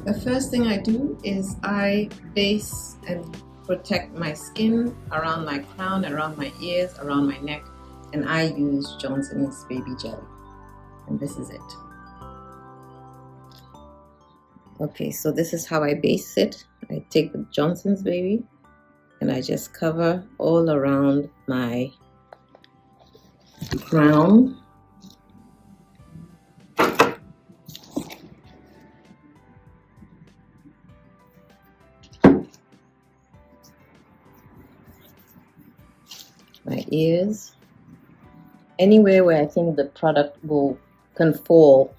The first thing I do is I base and protect my skin around my crown, around my ears, around my neck, and I use Johnson's Baby Jelly. And this is it. Okay, so this is how I base it. I take the Johnson's Baby and I just cover all around my crown. My ears, anywhere where I think the product can fall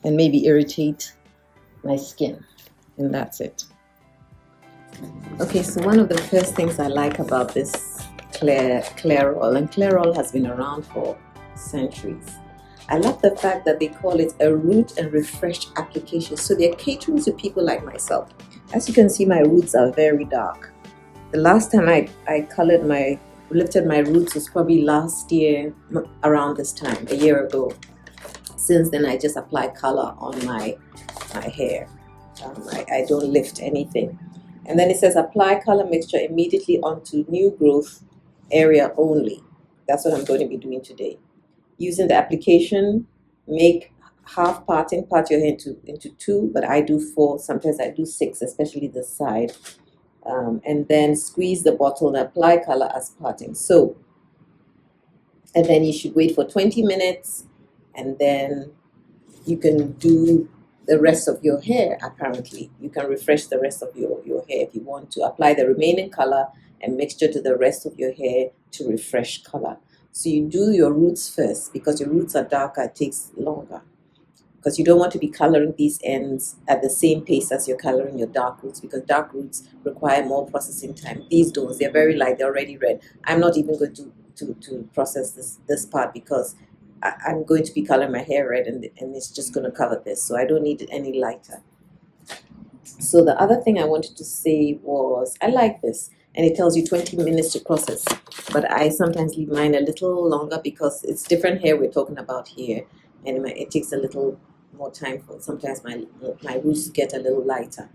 and maybe irritate my skin, and that's it. Okay, so one of the first things I like about this Clairol, and Clairol has been around for centuries. I love the fact that they call it a root and refresh application, so they're catering to people like myself. As you can see, my roots are very dark. The last time I lifted my roots was probably last year around this time, a year ago. Since then, I just apply color on my hair. I don't lift anything. And then it says apply color mixture immediately onto new growth area only. That's what I'm going to be doing today. Using the application, make half parting, part your hair into two, but I do 4, sometimes I do 6, especially this side. And then squeeze the bottle and apply color as parting. So, and then you should wait for 20 minutes and then you can do the rest of your hair. Apparently you can refresh the rest of your hair if you want to. Apply the remaining color and mixture to the rest of your hair to refresh color. So you do your roots first, because your roots are darker, it takes longer, because you don't want to be coloring these ends at the same pace as you're coloring your dark roots, because dark roots require more processing time. These don't, they're very light, they're already red. I'm not even going to process this part, because I'm going to be coloring my hair red, and it's just going to cover this, so I don't need it any lighter. So the other thing I wanted to say was, I like this, and it tells you 20 minutes to process, but I sometimes leave mine a little longer because it's different hair we're talking about here, and it takes a little more time for sometimes my roots get a little lighter,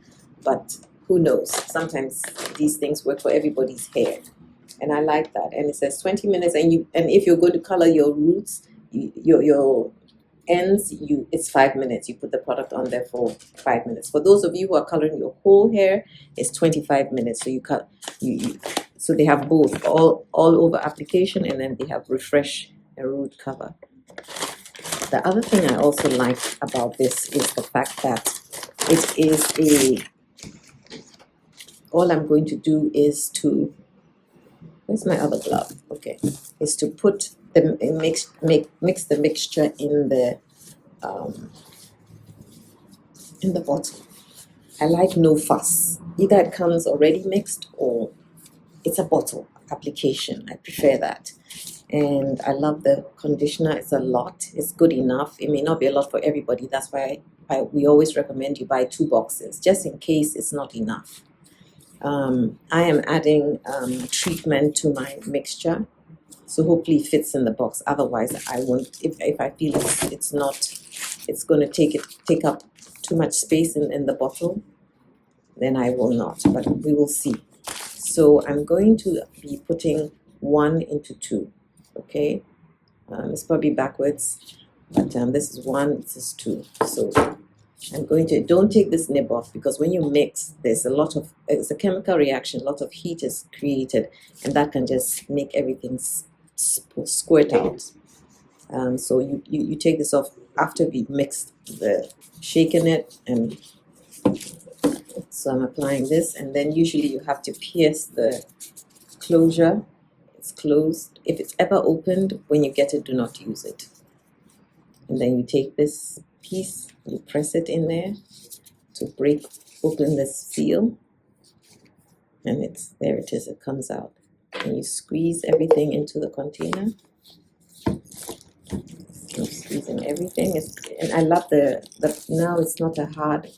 but who knows, sometimes these things work for everybody's hair, and I like that. And it says 20 minutes, and if you're going to color your roots, your ends, it's 5 minutes. You put the product on there for 5 minutes. For those of you who are coloring your whole hair, it's 25 minutes. So so they have both all over application, and then they have refresh and root cover. The other thing I also like about this is the fact that it is all I'm going to do is to, where's my other glove? Okay, is to put the mix the mixture in the bottle. I like no fuss. Either it comes already mixed or it's a bottle application. I prefer that. And I love the conditioner. It's a lot. It's good enough. It may not be a lot for everybody. That's why we always recommend you buy 2 boxes, just in case it's not enough. I am adding treatment to my mixture, so hopefully it fits in the box. Otherwise, I won't. If I feel it's going to take up too much space in the bottle, then I will not. But we will see. So I'm going to be putting 1 into 2. Okay, it's probably backwards, but this is 1, this is 2. So I'm going to, don't take this nib off, because when you mix, it's a chemical reaction, a lot of heat is created, and that can just make everything squirt out. So you take this off after we've mixed shaken it, and so I'm applying this, and then usually you have to pierce the closure. It's closed. If it's ever opened, when you get it, do not use it. And then you take this piece, you press it in there to break open this seal, and there it is, it comes out, and you squeeze everything into the container. I'm squeezing everything, and I love now it's not a hard,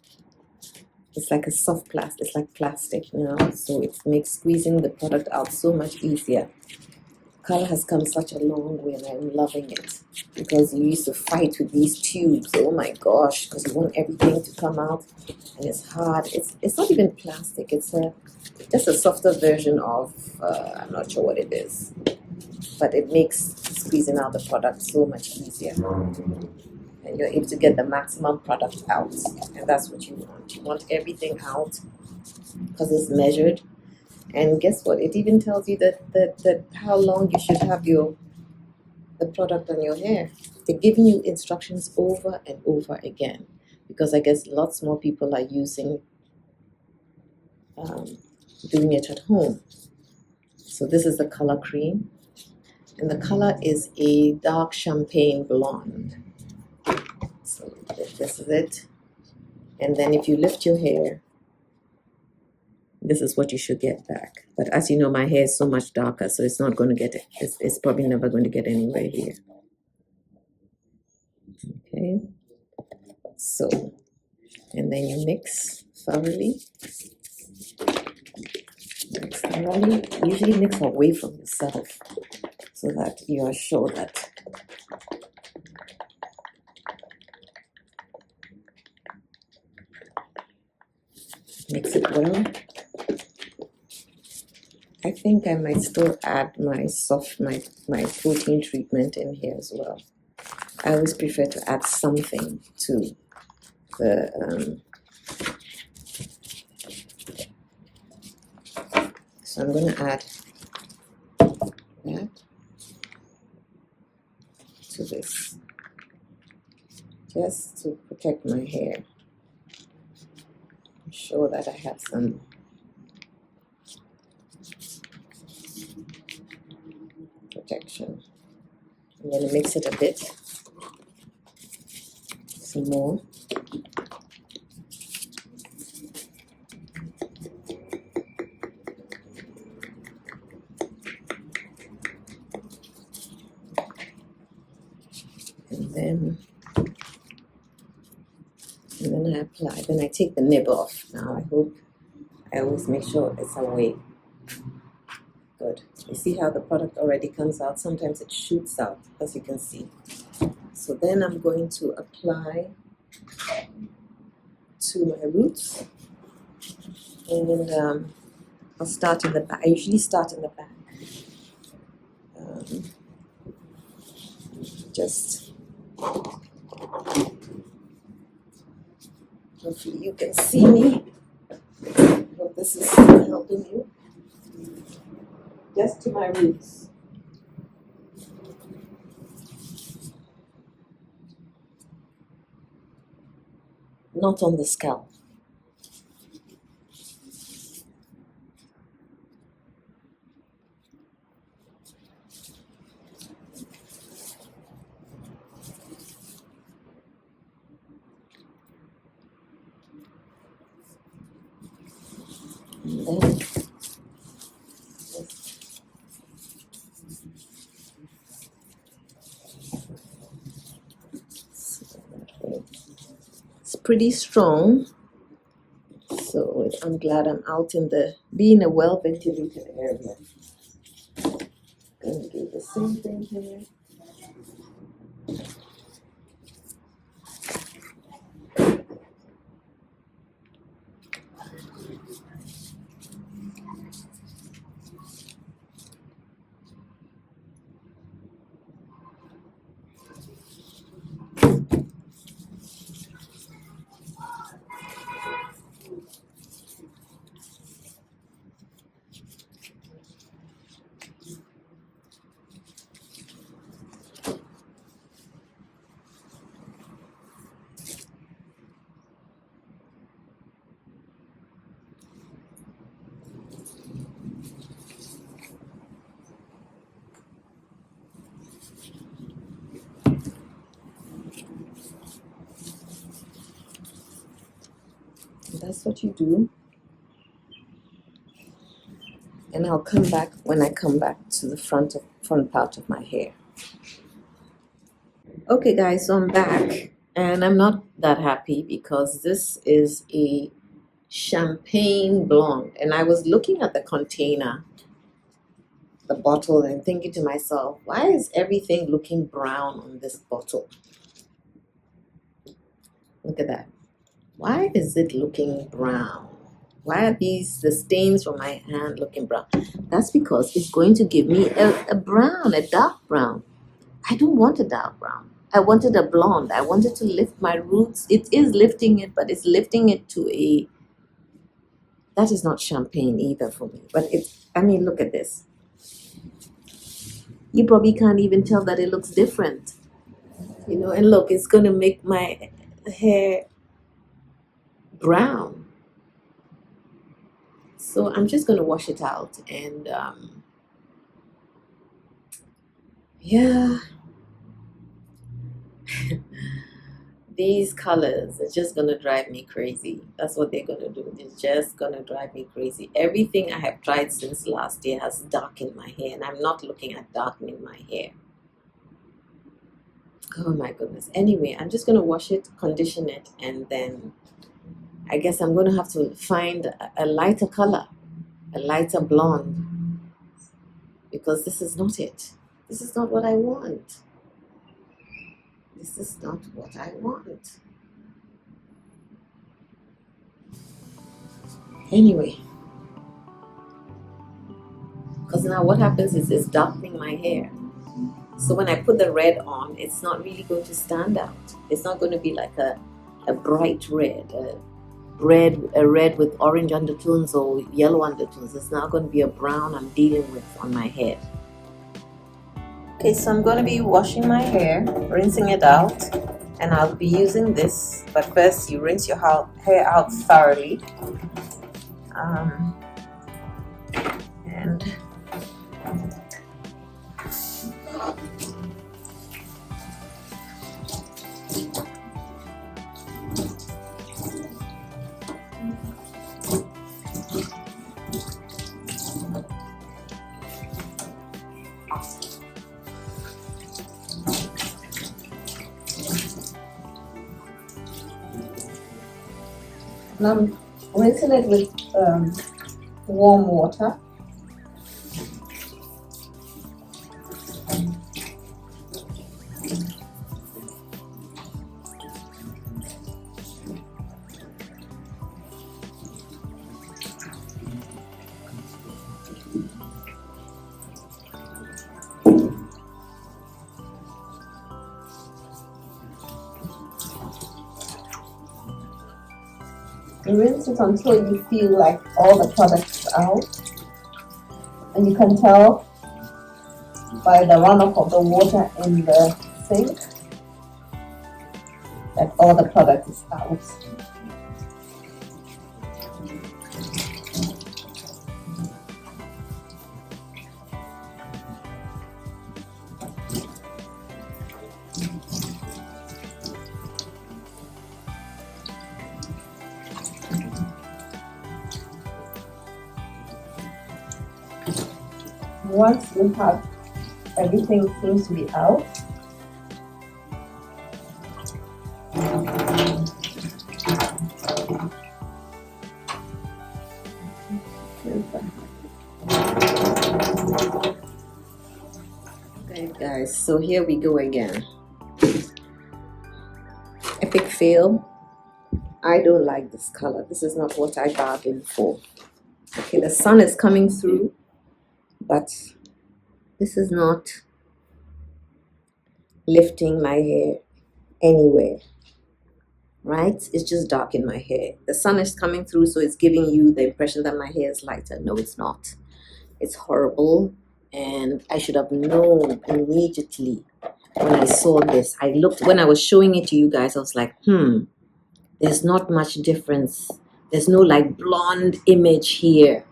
it's like a soft plastic, it's like plastic now, so it makes squeezing the product out so much easier. color has come such a long way, and I'm loving it, because you used to fight with these tubes. Oh my gosh, because you want everything to come out, and it's hard. It's not even plastic. It's just a softer version of I'm not sure what it is, but it makes squeezing out the product so much easier, and you're able to get the maximum product out, and that's what you want. You want everything out because it's measured. And guess what? It even tells you that how long you should have the product on your hair. They're giving you instructions over and over again, because I guess lots more people are doing it at home. So this is the color cream, and the color is a dark champagne blonde. So this is it. And then if you lift your hair, this is what you should get back. But as you know, my hair is so much darker, so it's not going to get it. It's probably never going to get anywhere here. Okay. So, and then you mix thoroughly. Mix thoroughly. Usually mix away from yourself, so that you are sure that mix it well. I think I might still add my protein treatment in here as well. I always prefer to add something to the so I'm going to add that to this, just to protect my hair. I'm sure that I have some protection. I'm going to mix it a bit, some more. And then I apply. Then I take the nib off. Now I always make sure it's away. Good. You see how the product already comes out? Sometimes it shoots out, as you can see. So then I'm going to apply to my roots, and I'll start in the back. I usually start in the back. Just hopefully you can see me. I hope this is helping you. Just to my roots. Not on the scalp. And then it's pretty strong, so I'm glad I'm out in a well-ventilated area. Going to do the same thing here. That's what you do. And I'll come back when I come back to the front part of my hair. Okay guys, so I'm back, and I'm not that happy because this is a champagne blonde, and I was looking at the container the bottle and thinking to myself, why is everything looking brown on this bottle? Look at that. Why is it looking brown? Why are the stains from my hand looking brown? That's because it's going to give me a brown, a dark brown. I don't want a dark brown. I wanted a blonde. I wanted to lift my roots. It is lifting it, but it's lifting it to a... That is not champagne either for me. But it's, I mean, look at this. You probably can't even tell that it looks different. You know, and look, it's going to make my hair brown. So I'm just going to wash it out. And yeah. These colors are just going to drive me crazy. That's what they're going to do. It's just going to drive me crazy. Everything I have tried since last year has darkened my hair, and I'm not looking at darkening my hair. Oh my goodness. Anyway, I'm just going to wash it, condition it, and then I guess I'm going to have to find a lighter color, a lighter blonde, because this is not it. This is not what I want. This is not what I want. Anyway, because now what happens is it's darkening my hair. So when I put the red on, it's not really going to stand out. It's not going to be like a bright red, a red with orange undertones or yellow undertones. It's now going to be a brown I'm dealing with on my head. Okay, so I'm going to be washing my hair, rinsing it out, and I'll be using this. But first, you rinse your hair out thoroughly. And I'm rinsing it with warm water. You rinse it until you feel like all the products are out, and you can tell by the runoff of the water in the sink that all the product is out. Once you have everything seems to be out, okay guys, so here we go again. Epic fail. I don't like this color. This is not what I bargained for. Okay, the sun is coming through, but this is not lifting my hair anywhere, right? It's just dark in my hair. The sun is coming through, so it's giving you the impression that my hair is lighter. No, it's not. It's horrible, and I should have known immediately when I saw this. I looked, when I was showing it to you guys, I was like, there's not much difference. There's no like blonde image here.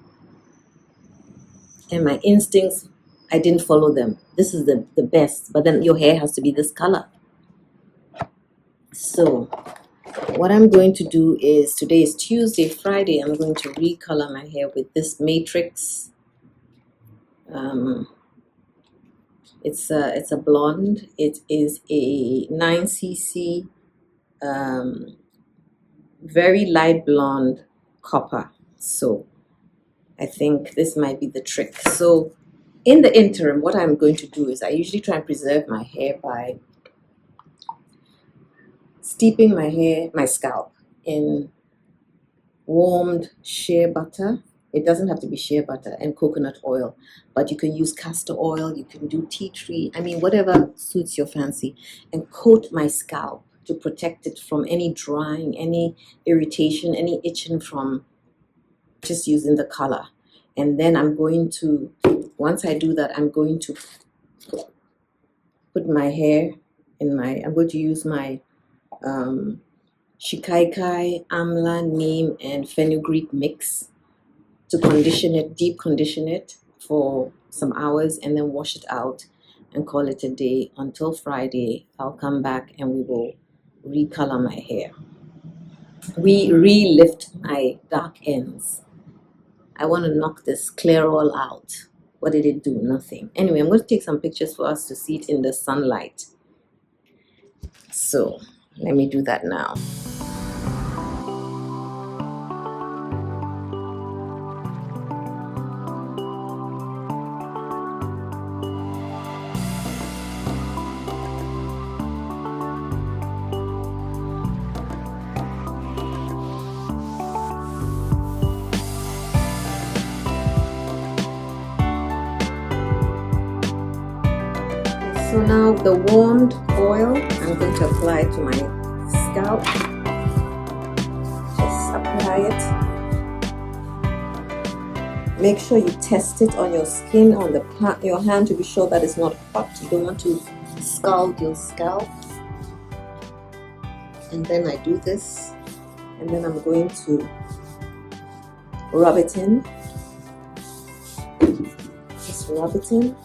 And my instincts, I didn't follow them. This is the best, but then your hair has to be this color. So what I'm going to do is, today is Tuesday, Friday, I'm going to recolor my hair with this Matrix. It's a blonde. It is a 9cc, very light blonde copper. So I think this might be the trick. So In the interim, what I'm going to do is I usually try and preserve my hair by steeping my scalp in warmed shea butter. It doesn't have to be shea butter, and coconut oil, but you can use castor oil, you can do tea tree, I mean, whatever suits your fancy, and coat my scalp to protect it from any drying, any irritation, any itching from just using the color. And then I'm going to, once I do that, I'm going to put my hair in I'm going to use my shikaikai, amla, neem, and fenugreek mix to condition it, deep condition it for some hours, and then wash it out and call it a day until Friday. I'll come back and we will recolor my hair. We re-lift my dark ends. I want to knock this Clairol out. What did it do? Nothing. Anyway, I'm going to take some pictures for us to see it in the sunlight. So let me do that now. So now the warmed oil, I'm going to apply to my scalp. Just apply it. Make sure you test it on your skin, on your hand, to be sure that it's not hot. You don't want to scald your scalp. And then I do this, and then I'm going to rub it in. Just rub it in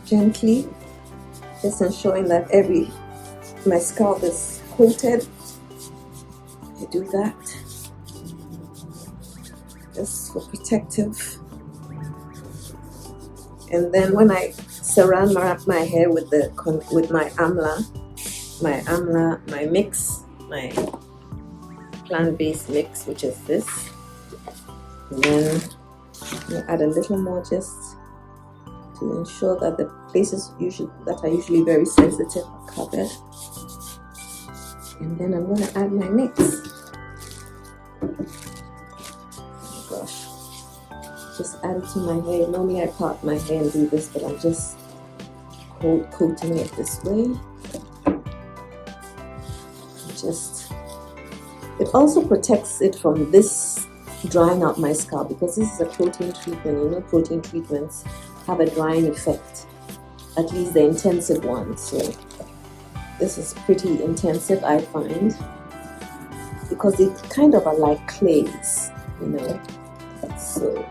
gently. Just ensuring that my scalp is coated. I do that just for protective. And then when I wrap my hair with my amla, my mix, my plant-based mix, which is this, and then I add a little more just to ensure that the places that are usually very sensitive are covered. And then I'm going to add my mix. Oh gosh. Just add it to my hair. Normally I part my hair and do this, but I'm just coating it this way. It also protects it from this drying out my scalp, because this is a protein treatment. You know, protein treatments have a drying effect, at least the intensive ones. So this is pretty intensive, I find, because they kind of are like clays, you know. So,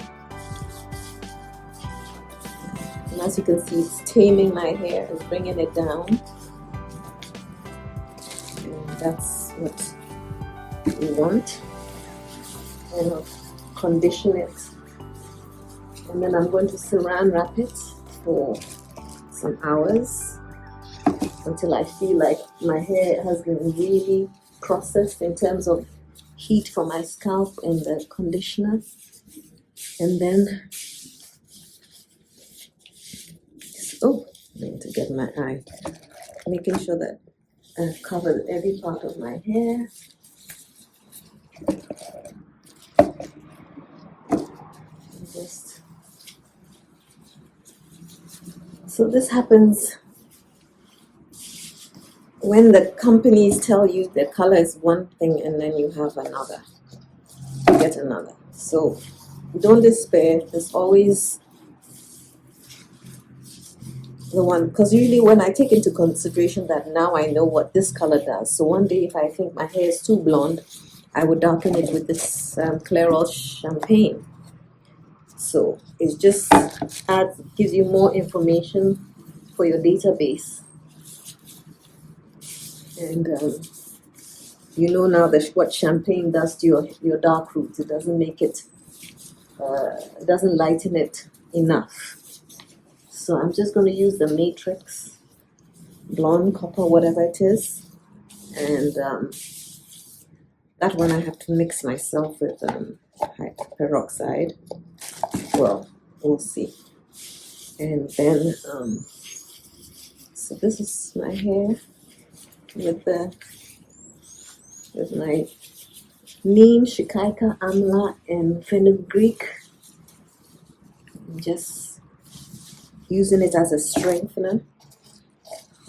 and as you can see, it's taming my hair, it's bringing it down, and that's what we want. And I'll condition it. And then I'm going to saran wrap it for some hours until I feel like my hair has been really processed in terms of heat from my scalp and the conditioner. And then, I need to get my eye. Making sure that I've covered every part of my hair. So this happens when the companies tell you the color is one thing and then you have another, you get another. So don't despair. There's always the one, because usually when I take into consideration that now I know what this color does, so one day if I think my hair is too blonde, I would darken it with this Clairol champagne. So it just gives you more information for your database. And you know now that what champagne does to your dark roots. It doesn't make it, doesn't lighten it enough. So I'm just going to use the Matrix blonde, copper, whatever it is. And that one I have to mix myself with peroxide. Well, we'll see. And then so this is my hair with my neem, shikaika, amla, and fenugreek. I'm just using it as a strengthener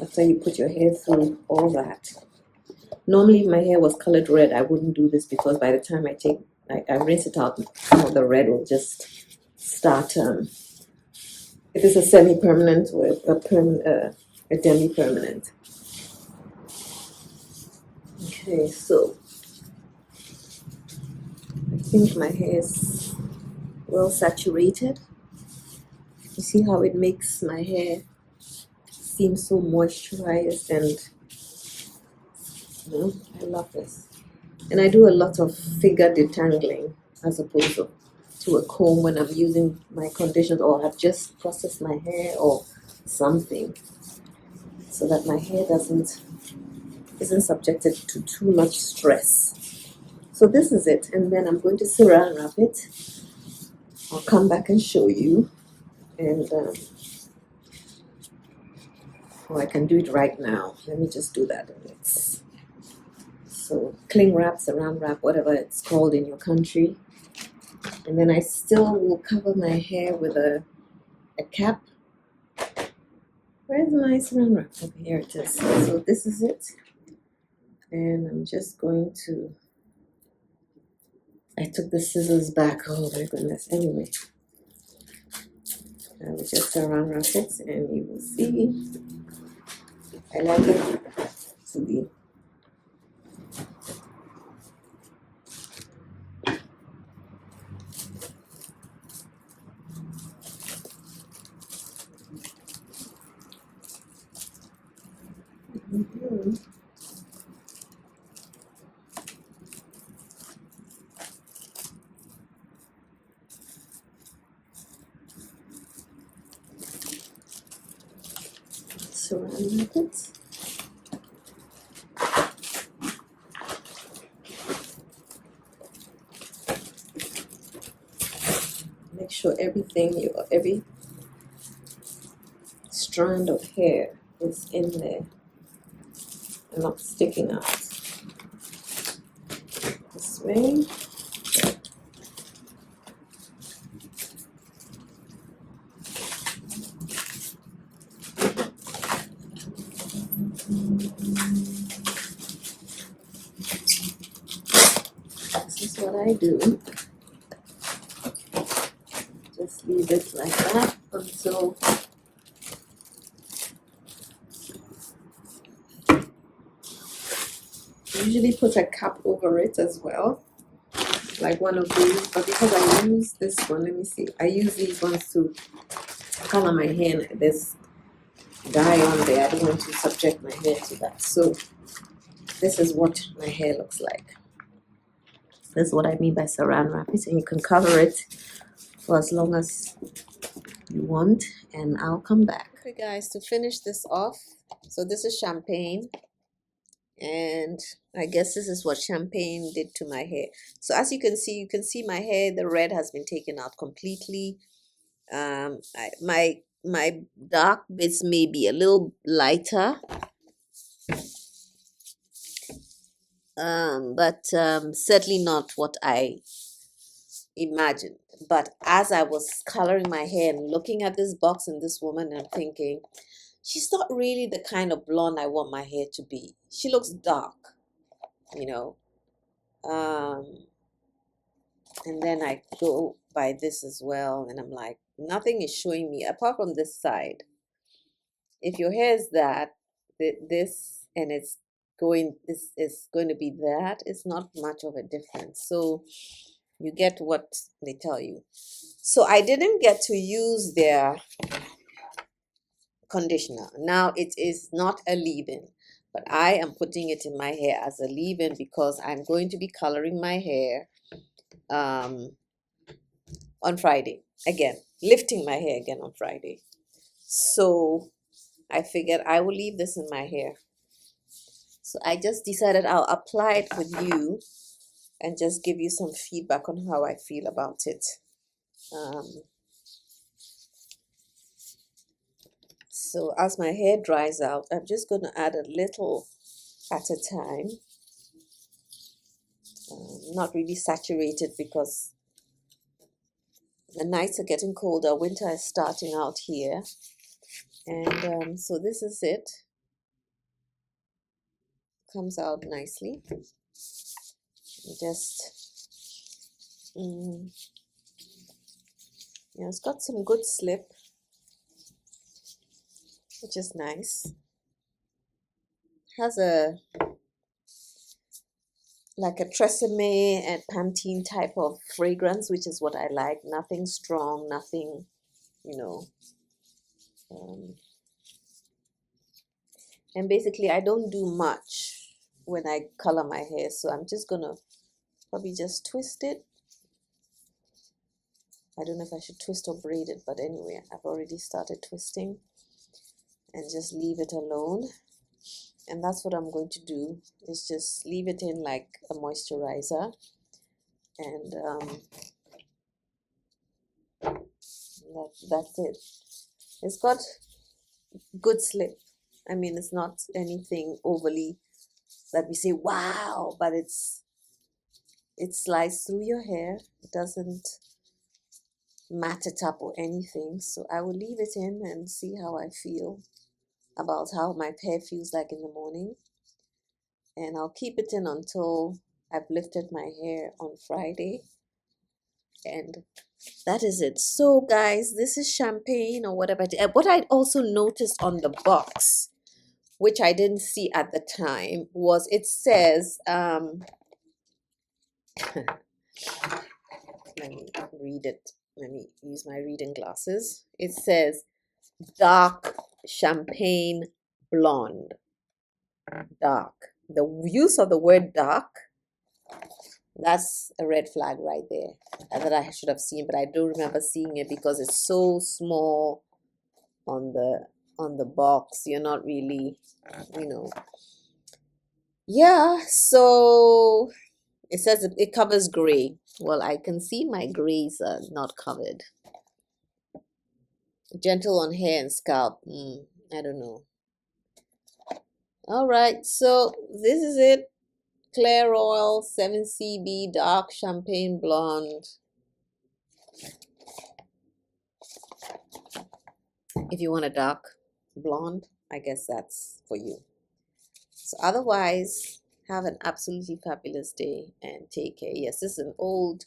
after you put your hair through all that. Normally, if my hair was colored red, I wouldn't do this because by the time I rinse it out, some of the red will just start. If it's a semi-permanent or a demi-permanent. Okay, so I think my hair is well saturated. You see how it makes my hair seem so moisturized, and I love this. And I do a lot of finger detangling as opposed to a comb when I'm using my conditioner or have just processed my hair or something, so that my hair isn't subjected to too much stress. So this is it, and then I'm going to saran wrap it. I'll come back and show you, and I can do it right now. Let me just do that. So cling wrap, saran wrap, whatever it's called in your country. And then I still will cover my hair with a cap. Where's my saran wrap? Okay, here it is. So this is it. And I'm just going to, I took the scissors back. Oh my goodness. Anyway, I will just saran wrap it, and you will see. I like it to be saran wrap it. Make sure every strand of hair is in there and not sticking out. This way. This is what I do. Just leave it like that until usually put a cap over it as well, like one of these, but because I use this one, let me see, I use these ones to color my hair. There's dye on there, I don't want to subject my hair to that. So this is what my hair looks like. This is what I mean by saran wrap it, and you can cover it for as long as you want, and I'll come back. Okay guys, to finish this off, so this is champagne, and I guess this is what champagne did to my hair. So as you can see my hair, the red has been taken out completely. My dark bits may be a little lighter, but certainly not what I imagined. But as I was coloring my hair and looking at this box and this woman, I'm thinking, she's not really the kind of blonde I want my hair to be. She looks dark, you know. And then I go by this as well, and I'm like, nothing is showing me apart from this side. If your hair is this and this is going to be that, it's not much of a difference. So you get what they tell you. So I didn't get to use their conditioner. Now it is not a leave-in, but I am putting it in my hair as a leave-in because I'm going to be coloring my hair on Friday again, lifting my hair again on Friday. So I figured I will leave this in my hair. So I just decided I'll apply it with you and just give you some feedback on how I feel about it. So as my hair dries out, I'm just going to add a little at a time. Not really saturated because the nights are getting colder. Winter is starting out here. And so this is it. Comes out nicely. Just, yeah, it's got some good slip, which is nice. Has like a Tresemme and Pantene type of fragrance, which is what I like. Nothing strong, nothing, you know. And basically, I don't do much when I color my hair, so I'm just gonna probably just twist it. I don't know if I should twist or braid it, but anyway, I've already started twisting, and just leave it alone. And that's what I'm going to do, is just leave it in like a moisturizer. And that's it. It's got good slip. I mean, it's not anything overly that we say wow, but it slides through your hair. It doesn't mat it up or anything. So I will leave it in and see how I feel about how my hair feels like in the morning. And I'll keep it in until I've lifted my hair on Friday. And that is it. So guys, this is champagne or whatever. What I also noticed on the box, which I didn't see at the time, was it says let me read it. Let me use my reading glasses. It says dark champagne blonde. Dark. The use of the word dark, that's a red flag right there that I should have seen, but I don't remember seeing it because it's so small on the box. You're not really, yeah. So it says it covers gray. Well, I can see my grays are not covered. Gentle on hair and scalp. I don't know. All right, so this is it. Clairol 7CB Dark Champagne Blonde. If you want a dark blonde, I guess that's for you. So otherwise, have an absolutely fabulous day and take care. Yes, this is an old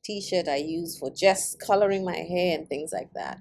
t-shirt I use for just coloring my hair and things like that.